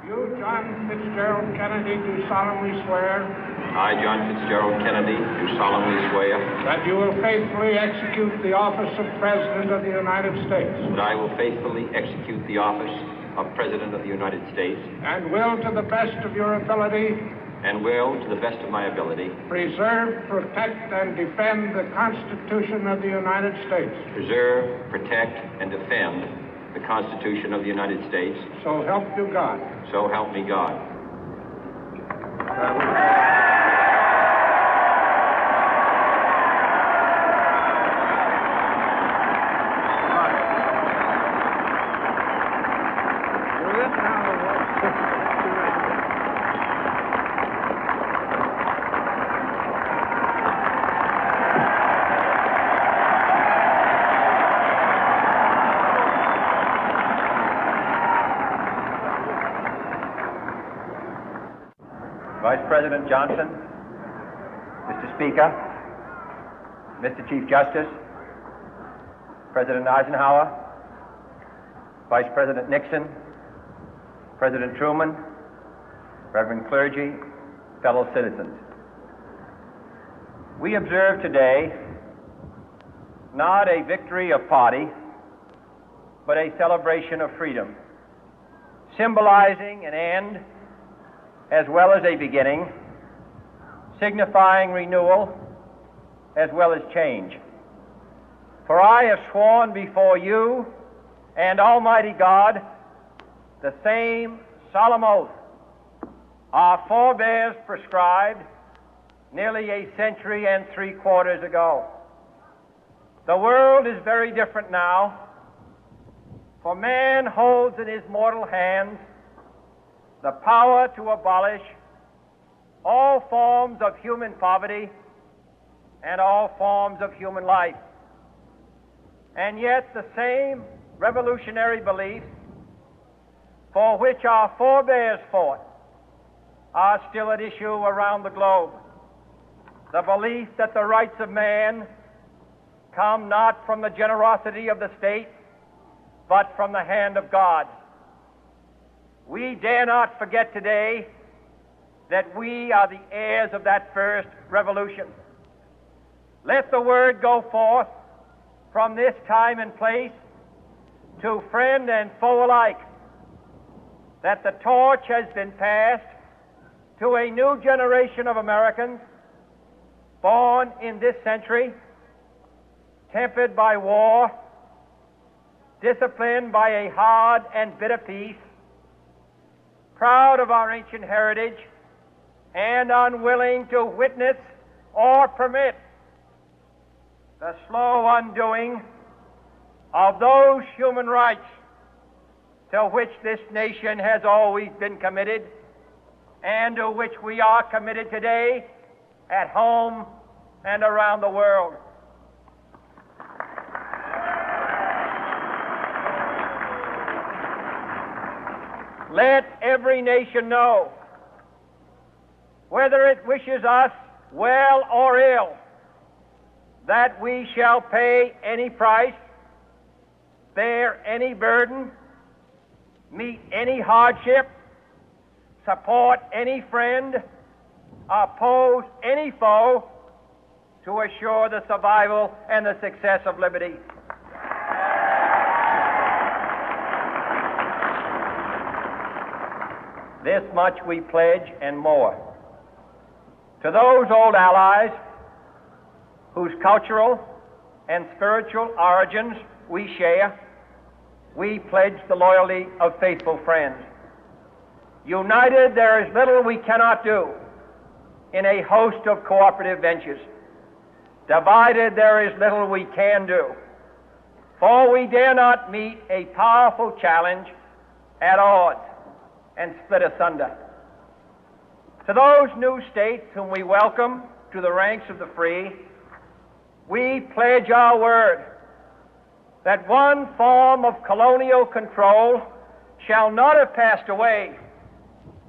You, John Fitzgerald Kennedy, do solemnly swear. I, John Fitzgerald Kennedy, do solemnly swear. That you will faithfully execute the office of President of the United States. That I will faithfully execute the office of President of the United States. And will, to the best of your ability. And will, to the best of my ability. Preserve, protect, and defend the Constitution of the United States. Preserve, protect, and defend the Constitution of the United States. So help you God. So help me God. Vice President Johnson, Mr. Speaker, Mr. Chief Justice, President Eisenhower, Vice President Nixon, President Truman, Reverend clergy, fellow citizens. We observe today not a victory of party, but a celebration of freedom, symbolizing an end as well as a beginning, signifying renewal as well as change. For I have sworn before you and Almighty God the same solemn oath our forebears prescribed nearly a century and 3/4 ago. The world is very different now, for man holds in his mortal hands the power to abolish all forms of human poverty and all forms of human life. And yet the same revolutionary beliefs for which our forebears fought are still at issue around the globe. The belief that the rights of man come not from the generosity of the state, but from the hand of God. We dare not forget today that we are the heirs of that first revolution. Let the word go forth from this time and place to friend and foe alike that the torch has been passed to a new generation of Americans born in this century, tempered by war, disciplined by a hard and bitter peace, proud of our ancient heritage, and unwilling to witness or permit the slow undoing of those human rights to which this nation has always been committed and to which we are committed today at home and around the world. Let every nation know, whether it wishes us well or ill, that we shall pay any price, bear any burden, meet any hardship, support any friend, oppose any foe to assure the survival and the success of liberty. This much we pledge and more. To those old allies whose cultural and spiritual origins we share, we pledge the loyalty of faithful friends. United, there is little we cannot do in a host of cooperative ventures. Divided, there is little we can do, for we dare not meet a powerful challenge at odds and split asunder. To those new states whom we welcome to the ranks of the free, we pledge our word that one form of colonial control shall not have passed away,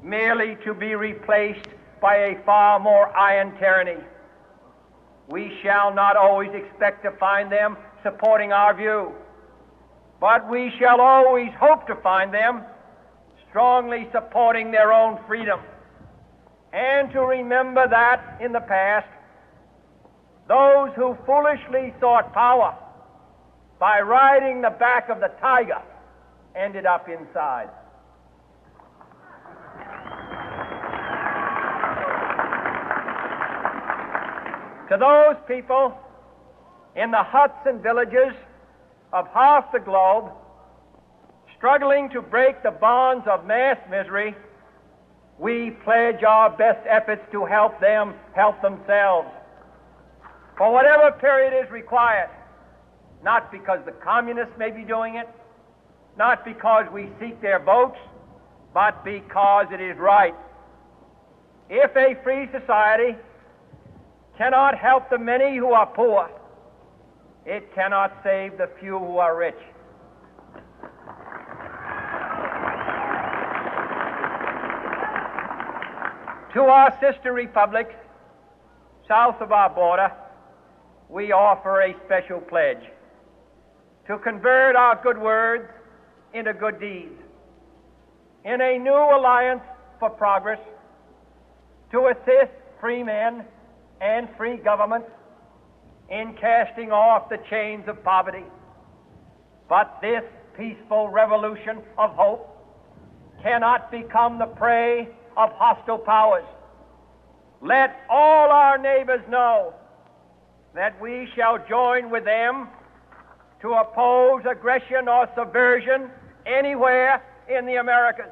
merely to be replaced by a far more iron tyranny. We shall not always expect to find them supporting our view, but we shall always hope to find them strongly supporting their own freedom, and to remember that in the past, those who foolishly sought power by riding the back of the tiger ended up inside. To those people in the huts and villages of half the globe struggling to break the bonds of mass misery, we pledge our best efforts to help them help themselves for whatever period is required, not because the communists may be doing it, not because we seek their votes, but because it is right. If a free society cannot help the many who are poor, it cannot save the few who are rich. To our sister republics south of our border, we offer a special pledge to convert our good words into good deeds, in a new alliance for progress, to assist free men and free governments in casting off the chains of poverty. But this peaceful revolution of hope cannot become the prey of hostile powers. Let all our neighbors know that we shall join with them to oppose aggression or subversion anywhere in the Americas.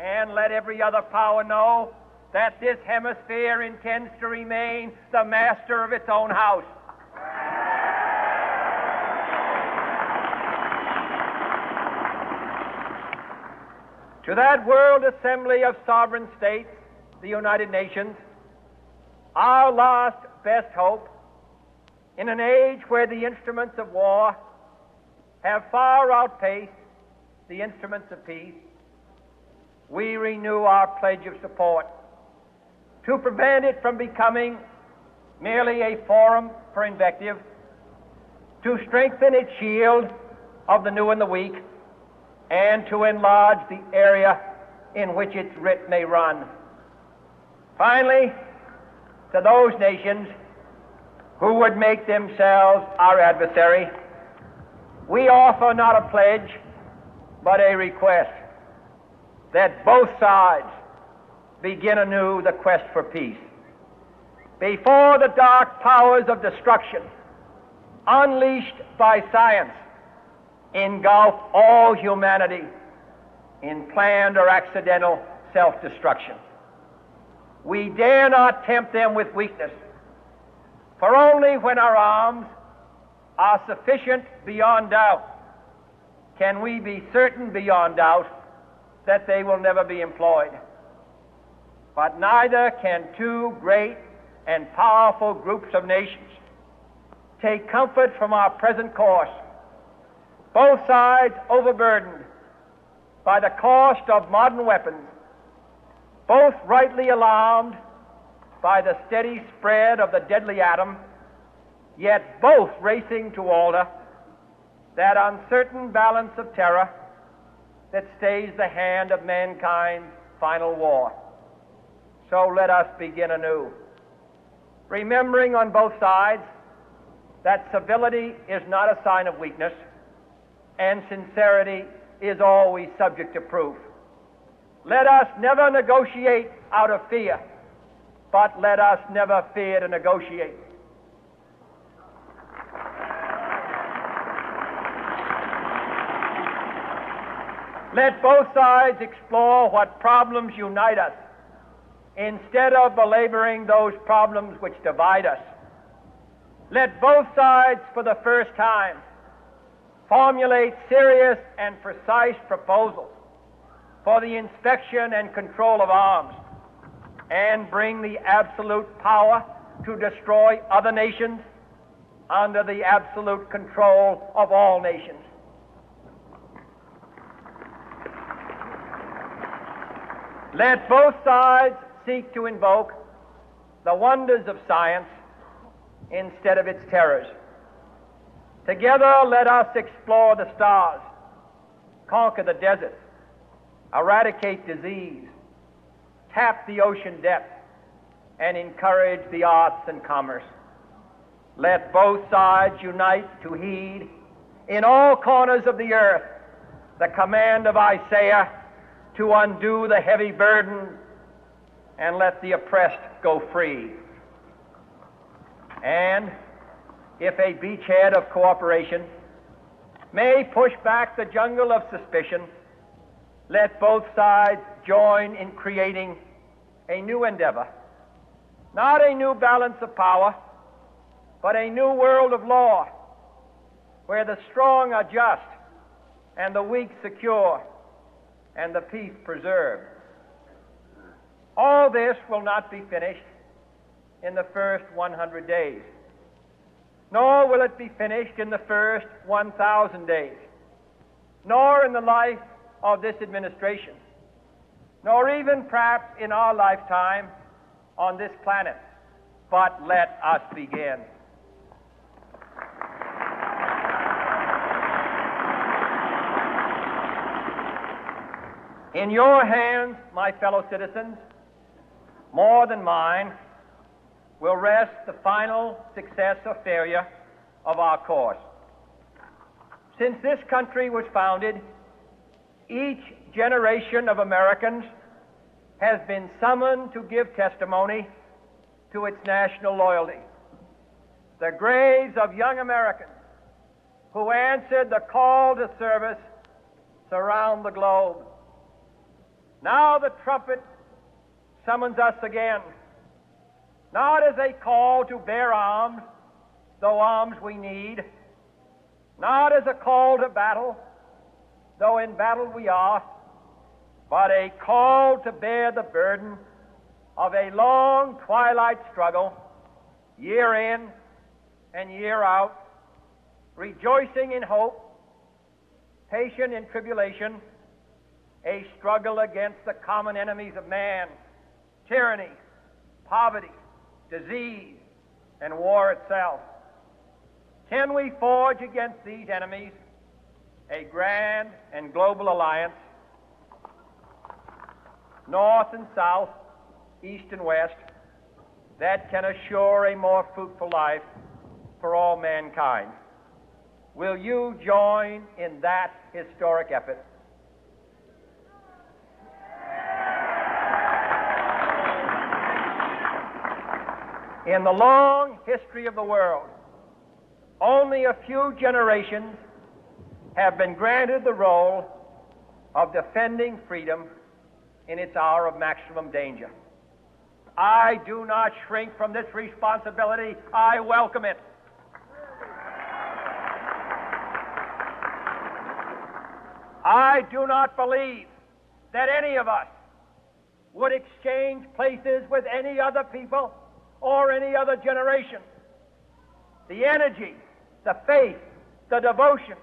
And let every other power know that this hemisphere intends to remain the master of its own house. To that World Assembly of Sovereign States, the United Nations, our last best hope, in an age where the instruments of war have far outpaced the instruments of peace, we renew our pledge of support to prevent it from becoming merely a forum for invective, to strengthen its shield of the new and the weak, and to enlarge the area in which its writ may run. Finally, to those nations who would make themselves our adversary, we offer not a pledge, but a request that both sides begin anew the quest for peace. Before the dark powers of destruction, unleashed by science, engulf all humanity in planned or accidental self-destruction, we dare not tempt them with weakness, for only when our arms are sufficient beyond doubt can we be certain beyond doubt that they will never be employed. But neither can two great and powerful groups of nations take comfort from our present course, both sides overburdened by the cost of modern weapons, both rightly alarmed by the steady spread of the deadly atom, yet both racing to alter that uncertain balance of terror that stays the hand of mankind's final war. So let us begin anew, remembering on both sides that civility is not a sign of weakness, and sincerity is always subject to proof. Let us never negotiate out of fear, but let us never fear to negotiate. Let both sides explore what problems unite us, instead of belaboring those problems which divide us. Let both sides, for the first time, formulate serious and precise proposals for the inspection and control of arms, and bring the absolute power to destroy other nations under the absolute control of all nations. Let both sides seek to invoke the wonders of science instead of its terrors. Together, let us explore the stars, conquer the deserts, eradicate disease, tap the ocean depth, and encourage the arts and commerce. Let both sides unite to heed in all corners of the earth the command of Isaiah to undo the heavy burden and let the oppressed go free. And if a beachhead of cooperation may push back the jungle of suspicion, let both sides join in creating a new endeavor, not a new balance of power, but a new world of law, where the strong are just and the weak secure and the peace preserved. All this will not be finished in the first 100 days, nor will it be finished in the first 1,000 days, nor in the life of this administration, nor even perhaps in our lifetime on this planet. But let us begin. In your hands, my fellow citizens, more than mine, will rest the final success or failure of our course. Since this country was founded, each generation of Americans has been summoned to give testimony to its national loyalty. The graves of young Americans who answered the call to service surround the globe. Now the trumpet summons us again, not as a call to bear arms, though arms we need, not as a call to battle, though in battle we are, but a call to bear the burden of a long twilight struggle, year in and year out, rejoicing in hope, patient in tribulation, a struggle against the common enemies of man, tyranny, poverty, disease, and war itself. Can we forge against these enemies a grand and global alliance, north and south, east and west, that can assure a more fruitful life for all mankind? Will you join in that historic effort? In the long history of the world, only a few generations have been granted the role of defending freedom in its hour of maximum danger. I do not shrink from this responsibility. I welcome it. I do not believe that any of us would exchange places with any other people or any other generation. The energy, the faith, the devotion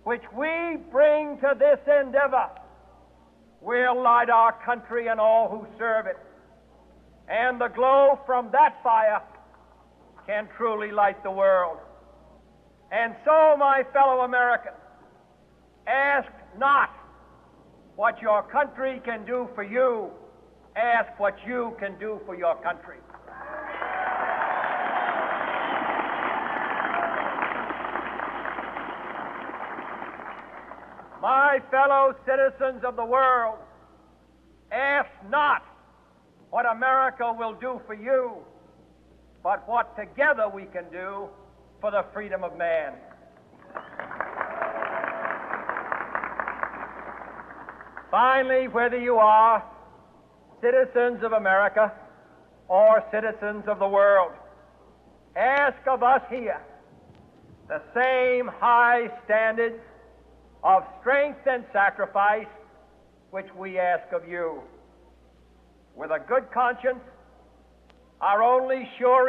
which we bring to this endeavor will light our country and all who serve it. And the glow from that fire can truly light the world. And so, my fellow Americans, ask not what your country can do for you. Ask what you can do for your country. My fellow citizens of the world, ask not what America will do for you, but what together we can do for the freedom of man. Finally, whether you are citizens of America or citizens of the world, ask of us here the same high standards of strength and sacrifice which we ask of you. With a good conscience, our only sure